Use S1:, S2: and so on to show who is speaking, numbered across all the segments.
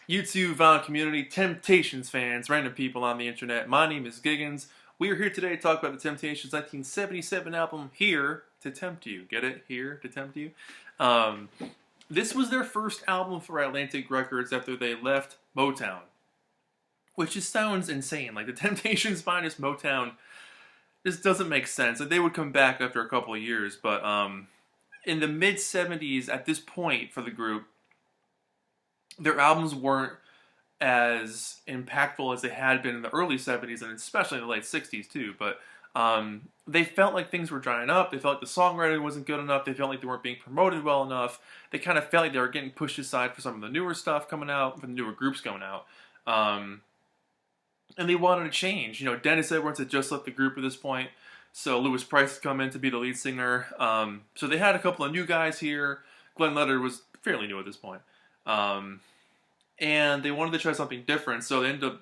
S1: YouTube vinyl community, Temptations fans, random people on the internet. My name is Giggens. We are here today to talk about the Temptations' 1977 album, Here to Tempt You. Get it? Here to Tempt You. Um, this was their first album for Atlantic Records after they left Motown, which just sounds insane. Like the Temptations minus Motown just doesn't make sense. Like, they would come back after a couple of years, but in the mid 70s, at this point for the group, their albums weren't as impactful as they had been in the early 70s and especially in the late 60s too. But they felt like things were drying up. They felt like the songwriting wasn't good enough. They felt like they weren't being promoted well enough. They kind of felt like they were getting pushed aside for some of the newer stuff coming out, for the newer groups coming out. And they wanted to change. You know, Dennis Edwards had just left the group at this point, so Louis Price had come in to be the lead singer. So they had a couple of new guys here. Glenn Leonard was fairly new at this point. And they wanted to try something different, so they ended up,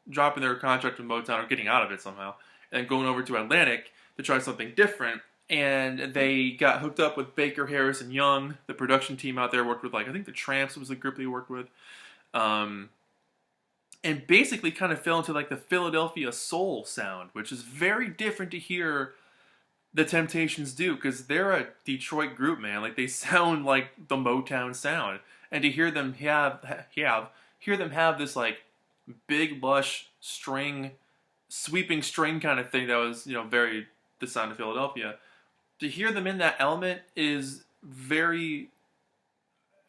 S1: dropping their contract with Motown or getting out of it somehow, and going over to Atlantic to try something different. And they got hooked up with Baker, Harris, and Young. The production team out there worked with, I think the Tramps was the group they worked with. And basically kind of fell into the Philadelphia soul sound, which is very different to hear the Temptations do, because they're a Detroit group, man. Like, they sound like the Motown sound, and to hear them have this big lush string, sweeping string kind of thing that was very the sound of Philadelphia. To hear them in that element is very.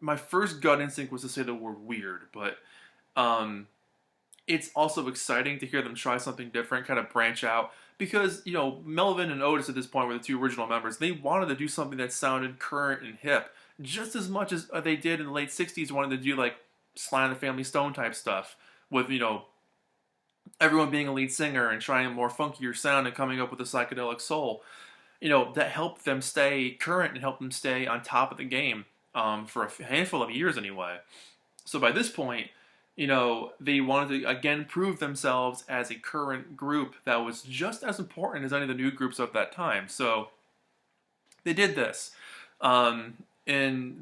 S1: My first gut instinct was to say the word weird, but it's also exciting to hear them try something different, kind of branch out. Because, Melvin and Otis at this point were the two original members. They wanted to do something that sounded current and hip, just as much as they did in the late 60s, wanted to do, Sly and the Family Stone type stuff, with, everyone being a lead singer and trying a more funkier sound and coming up with a psychedelic soul. That helped them stay current and helped them stay on top of the game for a handful of years anyway. So by this point, they wanted to again prove themselves as a current group that was just as important as any of the new groups of that time. So they did this. And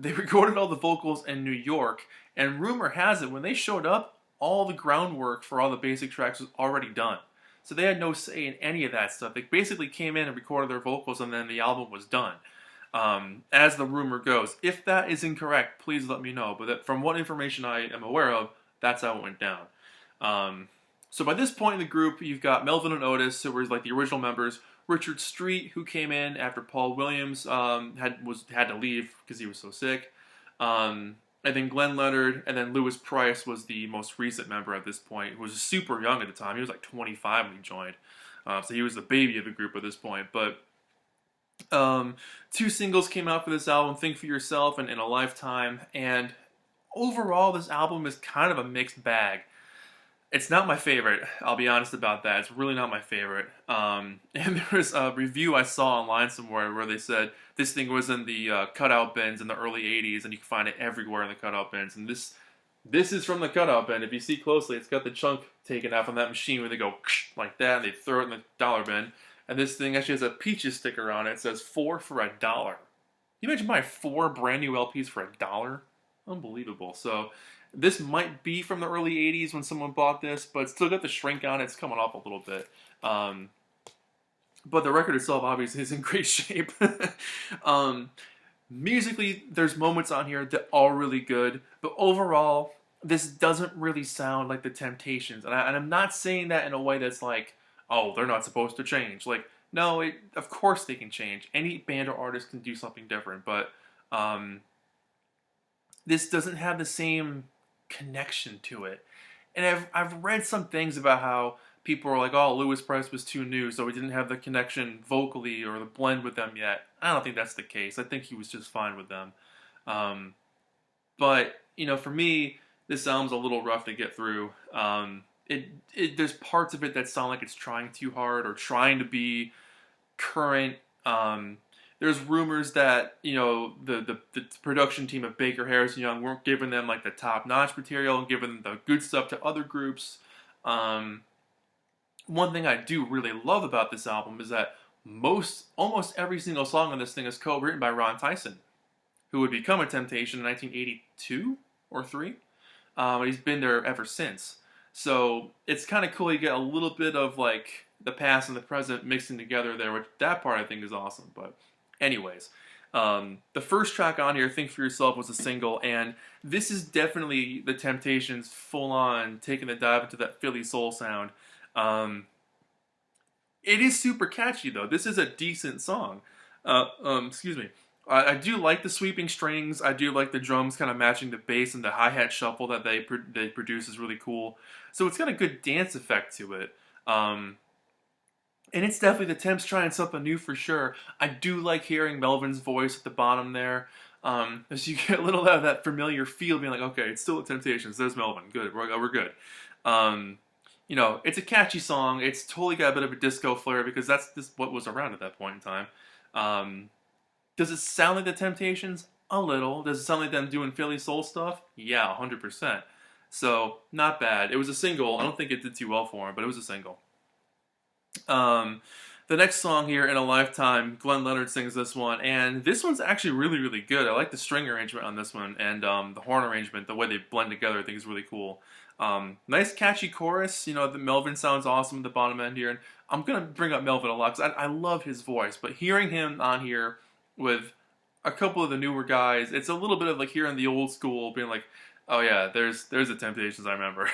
S1: they recorded all the vocals in New York. And rumor has it, when they showed up, all the groundwork for all the basic tracks was already done. So they had no say in any of that stuff. They basically came in and recorded their vocals, and then the album was done. As the rumor goes. If that is incorrect, please let me know. But from what information I am aware of, that's how it went down. So by this point in the group, you've got Melvin and Otis, who were the original members. Richard Street, who came in after Paul Williams had to leave because he was so sick. And then Glenn Leonard, and then Louis Price was the most recent member at this point, who was super young at the time. He was 25 when he joined. So he was the baby of the group at this point. But two singles came out for this album, Think for Yourself and In a Lifetime. And overall, this album is kind of a mixed bag. It's not my favorite, I'll be honest about that. It's really not my favorite. And there was a review I saw online somewhere where they said this thing was in the cutout bins in the early 80s, and you can find it everywhere in the cutout bins. And this is from the cutout bin. If you see closely, it's got the chunk taken out from that machine where they go like that, and they throw it in the dollar bin. And this thing actually has a Peaches sticker on it. It says 4 for $1. Can you imagine buying 4 brand new LPs for $1? Unbelievable. So this might be from the early 80s when someone bought this, but it's still got the shrink on it. It's coming off a little bit. But the record itself obviously is in great shape. Musically, there's moments on here that are really good, but overall, this doesn't really sound like the Temptations. And I'm not saying that in a way that's oh, they're not supposed to change. No, of course they can change. Any band or artist can do something different, but this doesn't have the same connection to it. And I've read some things about how people are oh, Louis Price was too new, so he didn't have the connection vocally or the blend with them yet. I don't think that's the case. I think he was just fine with them. But, for me, this album's a little rough to get through. There's parts of it that sound like it's trying too hard or trying to be current. There's rumors that the production team of Baker, Harris, and Young weren't giving them the top-notch material and giving the good stuff to other groups. One thing I do really love about this album is that almost every single song on this thing is co-written by Ron Tyson, who would become a Temptation in 1982 or 3. He's been there ever since. So it's kind of cool. You get a little bit of like the past and the present mixing together there, which that part I think is awesome. But anyways, the first track on here, "Think for Yourself," was a single, and this is definitely the Temptations full on taking the dive into that Philly soul sound. Um, it is super catchy though. This is a decent song. Excuse me. I do like the sweeping strings. I do like the drums kind of matching the bass, and the hi-hat shuffle that they produce is really cool. So it's got a good dance effect to it. Um, and it's definitely the Temps trying something new for sure. I do like hearing Melvin's voice at the bottom there. As you get a little of that familiar feel, being like, okay, it's still the Temptations. There's Melvin. Good. We're good. Um, it's a catchy song. It's totally got a bit of a disco flair because that's just what was around at that point in time. Um, does it sound like the Temptations? A little. Does it sound like them doing Philly soul stuff? Yeah, 100%. So, not bad. It was a single. I don't think it did too well for him, but it was a single. Um, the next song here, "In a Lifetime," Glenn Leonard sings this one, and this one's actually really, really good. I like the string arrangement on this one, and the horn arrangement, the way they blend together, I think is really cool. Nice catchy chorus. The Melvin sounds awesome at the bottom end here, and I'm gonna bring up Melvin a lot because I love his voice, but hearing him on here with a couple of the newer guys, it's a little bit of like hearing the old school, being like, oh yeah, there's the Temptations I remember.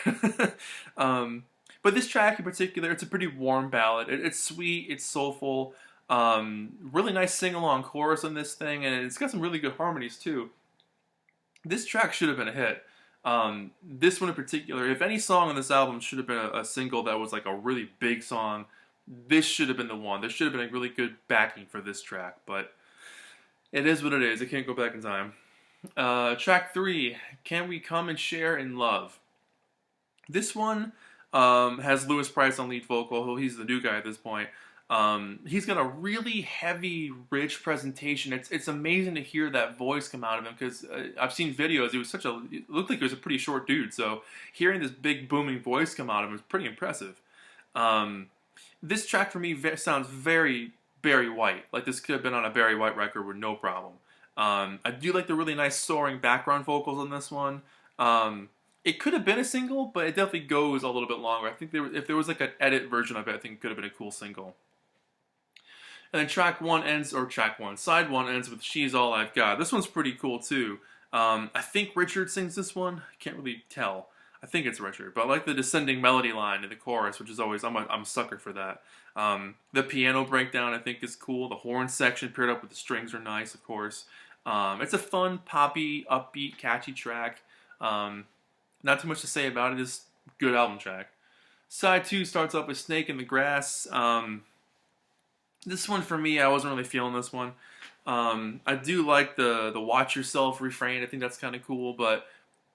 S1: But this track in particular, it's a pretty warm ballad. It's sweet, it's soulful, really nice sing-along chorus on this thing, and it's got some really good harmonies too. This track should have been a hit. This one in particular, if any song on this album should have been a single that was like a really big song, this should have been the one. There should have been a really good backing for this track, but it is what it is. It can't go back in time. Track 3, "Can We Come and Share in Love." This one has Louis Price on lead vocal. He's the new guy at this point. He's got a really heavy, rich presentation. It's amazing to hear that voice come out of him because I've seen videos. It looked like he was a pretty short dude. So hearing this big booming voice come out of him is pretty impressive. This track for me sounds very Barry White. Like this could have been on a Barry White record with no problem. I do like the really nice soaring background vocals on this one. It could have been a single, but it definitely goes a little bit longer. I think if there was like an edit version of it, I think it could have been a cool single. And then side one ends with "She's All I've Got." This one's pretty cool too. I think Richard sings this one. I can't really tell. I think it's Richard, but I like the descending melody line in the chorus, which is always, I'm a sucker for that. The piano breakdown I think is cool. The horn section paired up with the strings are nice, of course. It's a fun, poppy, upbeat, catchy track. Not too much to say about it. It's a good album track. Side 2 starts off with "Snake in the Grass." This one for me, I wasn't really feeling this one. I do like the "Watch Yourself" refrain. I think that's kind of cool, but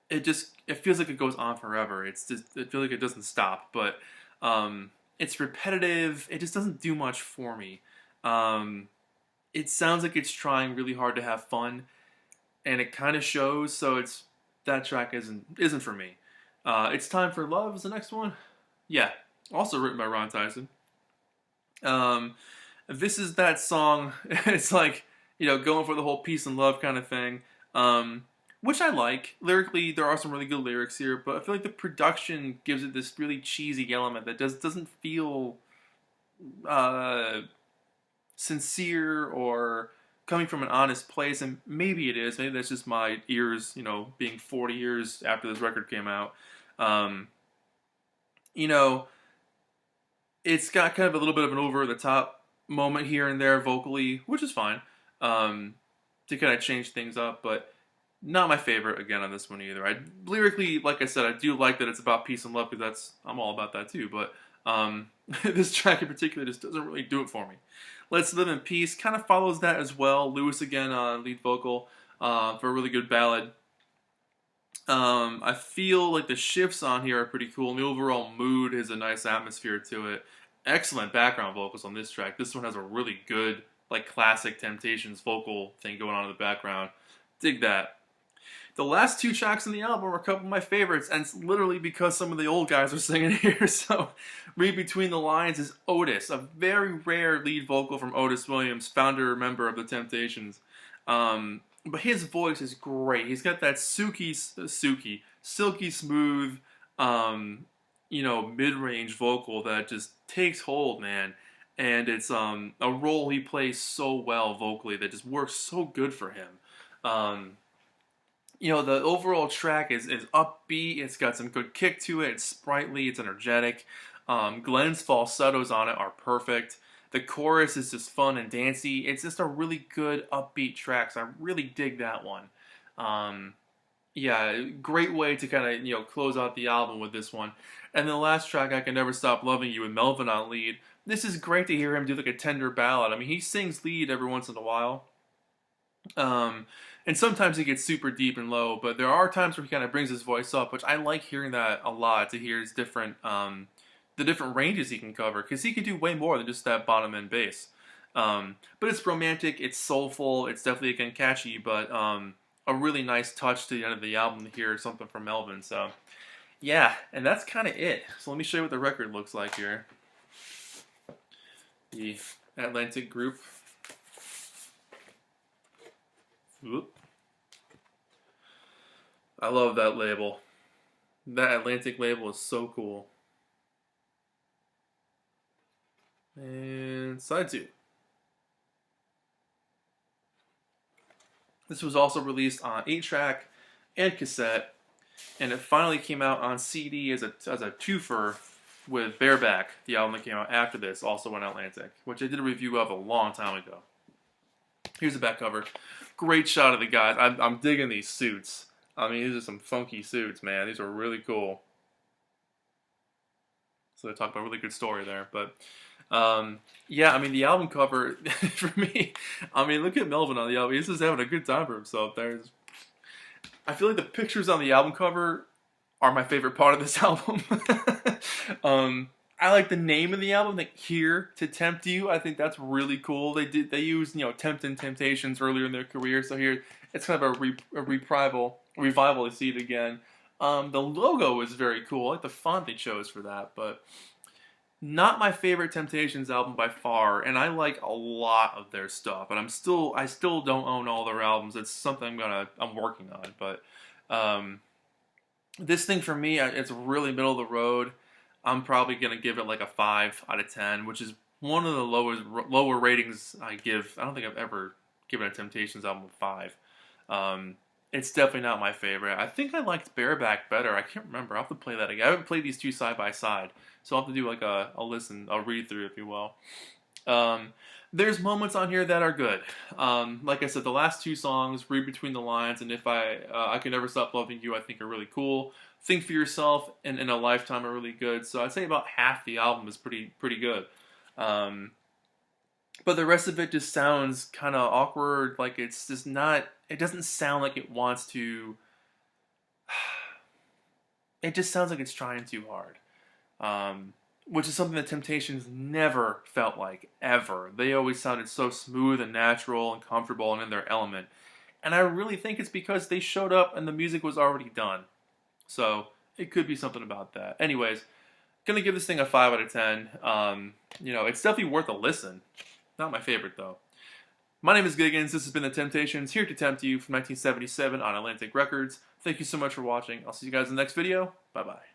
S1: it feels like it goes on forever. It feels like it doesn't stop, but it's repetitive. It just doesn't do much for me. It sounds like it's trying really hard to have fun, and it kind of shows. So that track isn't for me. "It's Time for Love" is the next one. Yeah, also written by Ron Tyson. This is that song. It's like going for the whole peace and love kind of thing, which I like. Lyrically, there are some really good lyrics here, but I feel like the production gives it this really cheesy element that doesn't feel sincere or coming from an honest place. And maybe it is. Maybe that's just my ears, being 40 years after this record came out. It's got kind of a little bit of an over-the-top moment here and there vocally, which is fine, to kind of change things up, but not my favorite again on this one either. Lyrically, like I said, I do like that it's about peace and love because I'm all about that too, but this track in particular just doesn't really do it for me. "Let's Live in Peace" kind of follows that as well. Lewis again on lead vocal for a really good ballad. I feel like the shifts on here are pretty cool, and the overall mood has a nice atmosphere to it. Excellent background vocals on this track. This one has a really good, like classic Temptations vocal thing going on in the background. Dig that. The last 2 tracks in the album are a couple of my favorites, and it's literally because some of the old guys are singing here. So, "Read Between the Lines" is Otis, a very rare lead vocal from Otis Williams, founder member of the Temptations. But his voice is great. He's got that silky smooth, mid-range vocal that just takes hold, man. And it's a role he plays so well vocally that just works so good for him. Um, the overall track is upbeat. It's got some good kick to it. It's sprightly. It's energetic. Glenn's falsettos on it are perfect. The chorus is just fun and dancey. It's just a really good upbeat track. So I really dig that one. Yeah, great way to kind of close out the album with this one. And the last track, I Can Never Stop Loving You, with Melvin on lead. This is great to hear him do like a tender ballad. I mean, he sings lead every once in a while. And sometimes he gets super deep and low, but there are times where he kind of brings his voice up, which I like hearing that a lot, to hear his different, the different ranges he can cover, because he can do way more than just that bottom end bass. But it's romantic, it's soulful, it's definitely, again, catchy, but a really nice touch to the end of the album to hear something from Melvin. So yeah, and that's kind of it. So let me show you what the record looks like here. The Atlantic Group. Whoop. I love that label. That Atlantic label is so cool. And side 2. This was also released on 8-track and cassette, and it finally came out on CD as a twofer with Bareback, the album that came out after this, also on Atlantic, which I did a review of a long time ago. Here's the back cover. Great shot of the guys. I'm digging these suits. I mean, these are some funky suits, man. These are really cool. So they talk about a really good story there. But, yeah, I mean, the album cover, for me, I mean, look at Melvin on the album. He's just having a good time for himself. I feel like the pictures on the album cover are my favorite part of this album. I like the name of the album, like Here to Tempt You. I think that's really cool. They used Tempt and Temptations earlier in their career, so here it's kind of a revival to see it again. The logo is very cool. I like the font they chose for that, but not my favorite Temptations album by far. And I like a lot of their stuff, and I still don't own all their albums. It's something I'm working on, but this thing for me, it's really middle of the road. I'm probably going to give it like a 5 out of 10, which is one of the lower ratings I give. I don't think I've ever given a Temptations album a 5. It's definitely not my favorite. I think I liked Bareback better. I can't remember. I'll have to play that again. I haven't played these two side by side, so I'll have to do like a read through, if you will. There's moments on here that are good. Like I said, the last 2 songs, Read Between the Lines, and If I Can Never Stop Loving You, I think are really cool. Think for Yourself and In a Lifetime are really good. So I'd say about half the album is pretty good. But the rest of it just sounds kind of awkward. Like it's just not. It doesn't sound like it wants to. It just sounds like it's trying too hard. Which is something that Temptations never felt like, ever. They always sounded so smooth and natural and comfortable and in their element. And I really think it's because they showed up and the music was already done. So it could be something about that. Anyways, gonna give this thing a 5 out of 10. It's definitely worth a listen. Not my favorite, though. My name is Giggens. This has been The Temptations, here to tempt you, from 1977 on Atlantic Records. Thank you so much for watching. I'll see you guys in the next video. Bye-bye.